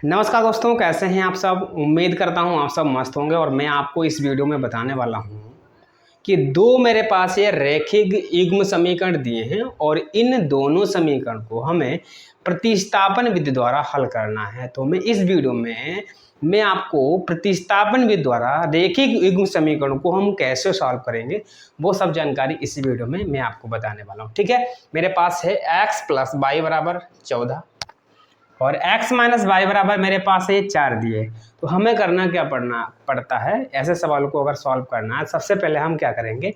नमस्कार दोस्तों, कैसे हैं आप सब। उम्मीद करता हूं आप सब मस्त होंगे। और मैं आपको इस वीडियो में बताने वाला हूं कि दो मेरे पास ये रैखिक युग्म समीकरण दिए हैं और इन दोनों समीकरण को हमें प्रतिस्थापन विधि द्वारा हल करना है। तो मैं इस वीडियो में आपको प्रतिस्थापन विधि द्वारा रैखिक युग्म समीकरण को हम कैसे सॉल्व करेंगे वो सब जानकारी इस वीडियो में मैं आपको बताने वाला हूँ। ठीक है, मेरे पास है x + y = 14 और x - y बराबर मेरे पास ये 4 दिए। तो हमें करना क्या पड़ता है, ऐसे सवालों को अगर सॉल्व करना है सबसे पहले हम क्या करेंगे,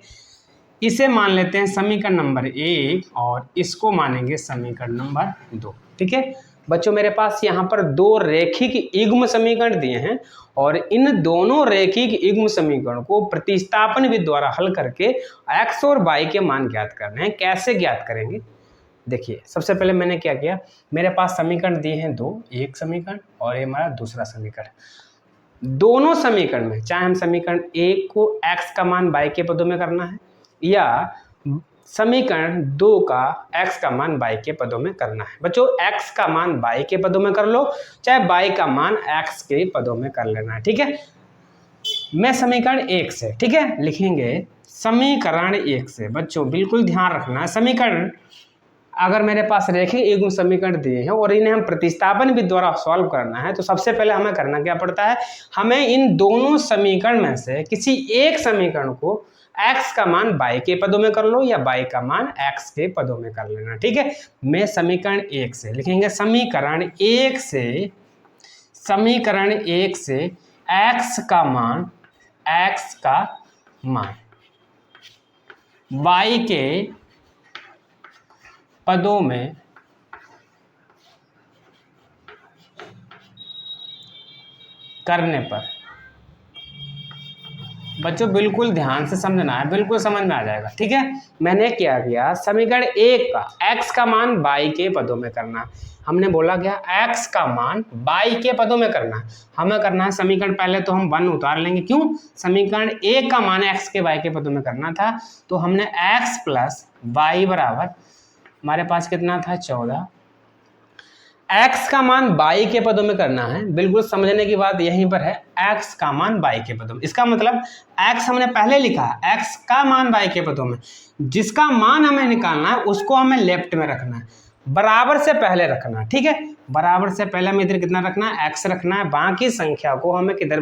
इसे मान लेते हैं समीकरण नंबर 1 और इसको मानेंगे समीकरण नंबर 2। ठीक है बच्चों, मेरे पास यहाँ पर दो रैखिक युग्म समीकरण दिए हैं और इन दोनों रैखिक युग्म समीकरण को प्रतिस्थापन विधि द्वारा हल करके x और y के मान ज्ञात करने हैं। कैसे ज्ञात करेंगे, देखिए सबसे पहले मैंने क्या किया, मेरे पास समीकरण दिए हैं दो, एक समीकरण और ये हमारा दूसरा समीकरण। दोनों समीकरण में चाहे हम समीकरण एक को x का मान y के पदों में करना है या समीकरण 2 का x का मान y के पदों में करना है। बच्चों x का मान y के पदों में कर लो, चाहे y का मान x के पदों में कर लेना है। ठीक है, मैं समीकरण 1 से ठीक है लिखेंगे समीकरण 1 से। बच्चों बिल्कुल ध्यान रखना है, समीकरण अगर मेरे पास रैखिक युग्म समीकरण दिए हैं और इन्हें हम प्रतिस्थापन विधि द्वारा सॉल्व करना है तो सबसे पहले हमें करना क्या पड़ता है, हमें इन दोनों समीकरण में से किसी एक समीकरण को x का मान y के पदों में कर लो या y का मान x के पदों में कर लेना। ठीक है, मैं समीकरण 1 से लिखेंगे समीकरण 1 से x का मान y के पदों में करने पर। बच्चों बिल्कुल ध्यान से समझना है, बिल्कुल समझ में आ जाएगा। ठीक है, मैंने क्या किया, समीकरण 1 का x का मान y के पदों में करना। हमने बोला क्या, x का मान y के पदों में करना है। हमें करना है समीकरण, पहले तो हम 1 उतार लेंगे, क्यों, समीकरण 1 का मान x के y के पदों में करना था। तो हमने x + y बराबर हमारे पास कितना था 14, x का मान y के पदों में करना है। बिल्कुल समझने की बात यहीं पर है, x का मान y के पदों में, इसका मतलब x हमने पहले लिखा है, x का मान y के पदों में, जिसका मान हमें निकालना है उसको हमें लेफ्ट में रखना है, बराबर से पहले रखना है। ठीक है, बराबर से पहले हमें इधर कितना रखना है, x रखना है, बाकी संख्या को हमें किधर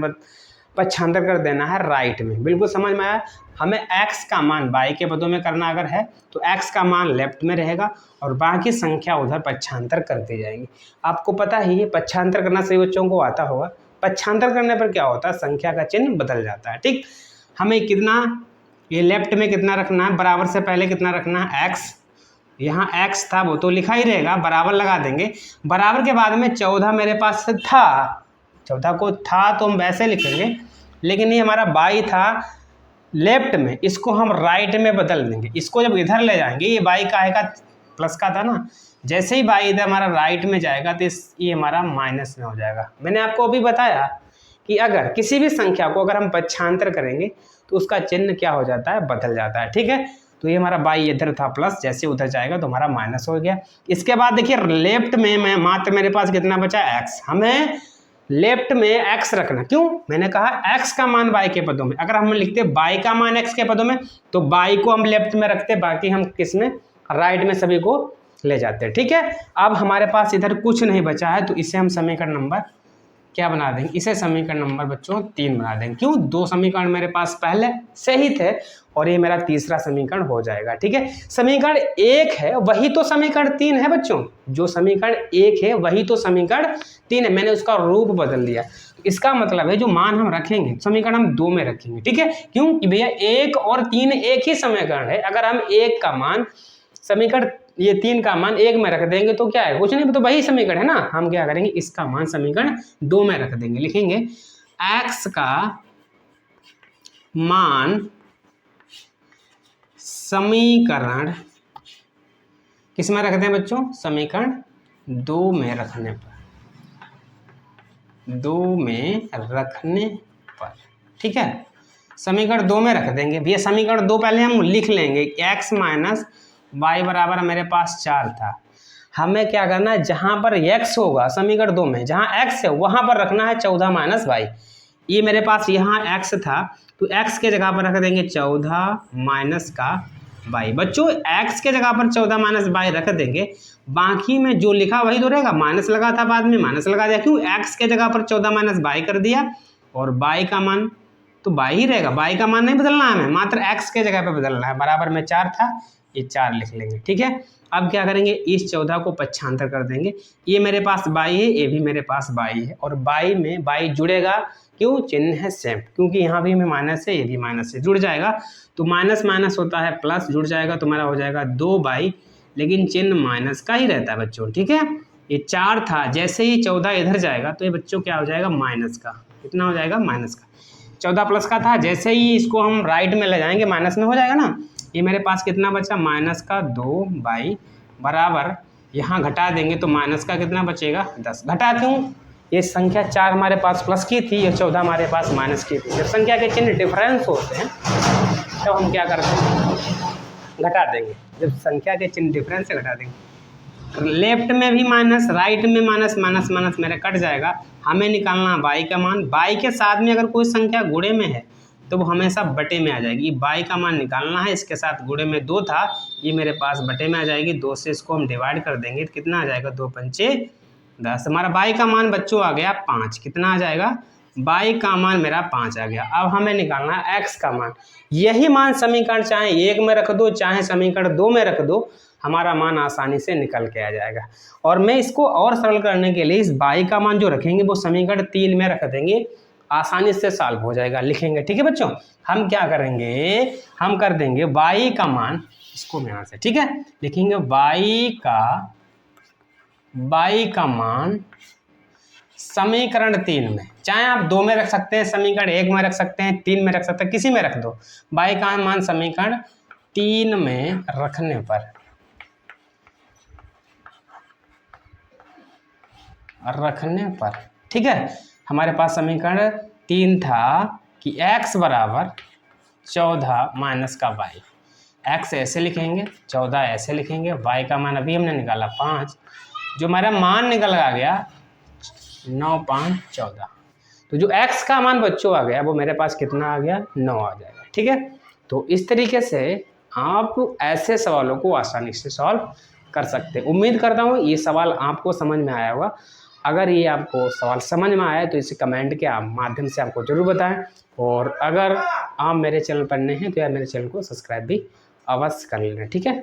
पक्षांतर कर देना है, राइट में। बिल्कुल समझ में आया, हमें x का मान y के पदों में करना अगर है तो x का मान लेफ्ट में रहेगा और बाकी संख्या उधर पक्षांतर करती जाएंगी। आपको पता ही है पक्षांतर करना सभी बच्चों को आता होगा। पक्षांतर करने पर क्या होता है, संख्या का चिन्ह बदल जाता है। ठीक, हमें कितना, ये लेफ्ट में कितना रखना है, बराबर से पहले कितना रखना है, x, यहाँ x था वो तो लिखा ही रहेगा, बराबर लगा देंगे। बराबर के बाद में 14 मेरे पास था, 14 को था तो हम वैसे लिखेंगे, लेकिन ये हमारा y था लेफ्ट में, इसको हम राइट में बदल देंगे। इसको जब इधर ले जाएंगे, ये y का आएगा प्लस का था ना, जैसे ही y इधर हमारा राइट में जाएगा तो ये हमारा माइनस में हो जाएगा। मैंने आपको अभी बताया कि अगर किसी भी संख्या को अगर हम पक्षांतर करेंगे तो उसका चिन्ह क्या हो जाता है, बदल जाता है। ठीक है, तो ये हमारा y इधर था प्लस, जैसे उधर जाएगा तो हमारा माइनस हो गया। इसके बाद देखिए लेफ्ट में मात्र मेरे पास कितना बचा, x, हमें लेफ्ट में x रखना, क्यों, मैंने कहा x का मान y के पदों में। अगर हम लिखते y का मान x के पदों में तो y को हम लेफ्ट में रखते, बाकी हम किस में, राइट में सभी को ले जाते हैं। ठीक है, अब हमारे पास इधर कुछ नहीं बचा है तो इसे हम समीकरण नंबर क्या बना देंगे, इसे समीकरण नंबर बच्चों 3 बना देंगे। क्यों, दो समीकरण मेरे पास पहले से ही थे और ये मेरा तीसरा समीकरण हो जाएगा। ठीक है, समीकरण 1 है वही तो समीकरण 3 है बच्चों, जो समीकरण 1 है वही तो समीकरण 3 है, मैंने उसका रूप बदल दिया। इसका मतलब है जो मान हम रखेंगे समीकरण हम 2 में रखेंगे। ठीक है, क्यों कि भैया 1 और 3 एक ही समीकरण है। अगर हम 1 का मान समीकरण, ये 3 का मान 1 में रख देंगे तो क्या है, कुछ नहीं, तो वही समीकरण है ना। हम क्या करेंगे, इसका मान समीकरण 2 में रख देंगे, लिखेंगे x का मान समीकरण किस में रखते हैं बच्चों, समीकरण 2 में रखने पर, 2 में रखने पर। ठीक है, समीकरण 2 में रख देंगे भैया। समीकरण 2 पहले हम लिख लेंगे, x - y बराबर मेरे पास 4 था, हमें क्या करना है, जहाँ पर x होगा समीकरण 2 में, जहाँ x है वहाँ पर रखना है 14 माइनस वाई। ये मेरे पास यहाँ x था तो x के जगह पर रख देंगे 14 माइनस का वाई। बच्चों x के जगह पर 14 माइनस वाई रख देंगे, बाकी में जो लिखा वही तो रहेगा, माइनस लगा था बाद में माइनस लगा दिया। क्यों, x के जगह पर 14 माइनस वाई कर दिया और y का मान तो y ही रहेगा, y का मान नहीं बदलना है हमें, मात्र x के जगह पर बदलना है। बराबर में 4 था, ये 4 लिख लेंगे। ठीक है, अब क्या करेंगे, इस 14 को पक्षांतर कर देंगे। ये मेरे पास y है, ये भी मेरे पास y है, और y में y जुड़ेगा, क्यों, चिन्ह है सेम, क्योंकि यहाँ भी में माइनस है, ये भी माइनस है, जुड़ जाएगा। तो माइनस माइनस होता है प्लस, जुड़ जाएगा, तुम्हारा हो जाएगा 2y, लेकिन चिन्ह माइनस का ही रहता है बच्चों। ठीक है, ये 4 था, जैसे ही 14 इधर जाएगा तो ये बच्चों क्या हो जाएगा, माइनस का, कितना हो जाएगा, माइनस का। 14 प्लस का था, जैसे ही इसको हम राइट में ले जाएंगे माइनस में हो जाएगा ना। ये मेरे पास कितना बचा, माइनस का 2y बराबर, यहाँ घटा देंगे तो माइनस का कितना बचेगा, 10। घटा क्यों, ये संख्या 4 हमारे पास प्लस की थी, ये 14 हमारे पास माइनस की थी। जब संख्या के चिन्ह डिफरेंस होते हैं तो हम क्या करते हैं, घटा देंगे। जब संख्या के चिन्ह डिफरेंस से घटा देंगे, लेफ्ट में भी माइनस, राइट में माइनस, माइनस माइनस मेरा कट जाएगा। हमें निकालना y का मान, y के साथ में अगर कोई संख्या गुणे में है तो वो हमेशा बटे में आ जाएगी। y का मान निकालना है, इसके साथ गुणे में 2 था, ये मेरे पास बटे में आ जाएगी। 2 से इसको हम डिवाइड कर देंगे तो कितना आ जाएगा, 2 पंचे 10। हमारा y का मान बच्चों आ गया 5। कितना आ जाएगा, y का मान मेरा 5 आ गया। अब हमें निकालना है x का मान। यही मान समीकरण चाहे 1 में रख दो, चाहे समीकरण 2 में रख दो, हमारा मान आसानी से निकल के आ जाएगा। और मैं इसको और सरल करने के लिए इस y का मान जो रखेंगे वो समीकरण 3 में रख देंगे, आसानी से सॉल्व हो जाएगा, लिखेंगे। ठीक है बच्चों, हम क्या करेंगे, हम कर देंगे y का मान, इसको मैं यहाँ से, ठीक है, लिखेंगे y का मान समीकरण 3 में, चाहे आप 2 में रख सकते हैं, समीकरण 1 में रख सकते हैं, 3 में रख सकते हैं, किसी में रख दो। y का मान समीकरण 3 में रखने पर, ठीक है, हमारे पास समीकरण 3 था कि x बराबर 14 माइनस का y। x ऐसे लिखेंगे, 14 ऐसे लिखेंगे, y का मान अभी हमने निकाला 5, जो हमारा मान निकल आ गया 9 5 14। तो जो x का मान बच्चों आ गया वो मेरे पास कितना आ गया, 9 आ जाएगा। ठीक है, तो इस तरीके से आप ऐसे सवालों को आसानी से सॉल्व कर सकते हैं। उम्मीद करता हूँ ये सवाल आपको समझ में आया होगा। अगर ये आपको सवाल समझ में आया तो इसे कमेंट के माध्यम से आपको ज़रूर बताएं, और अगर आप मेरे चैनल पर नए हैं तो यार मेरे चैनल को सब्सक्राइब भी अवश्य कर लेना। ठीक है।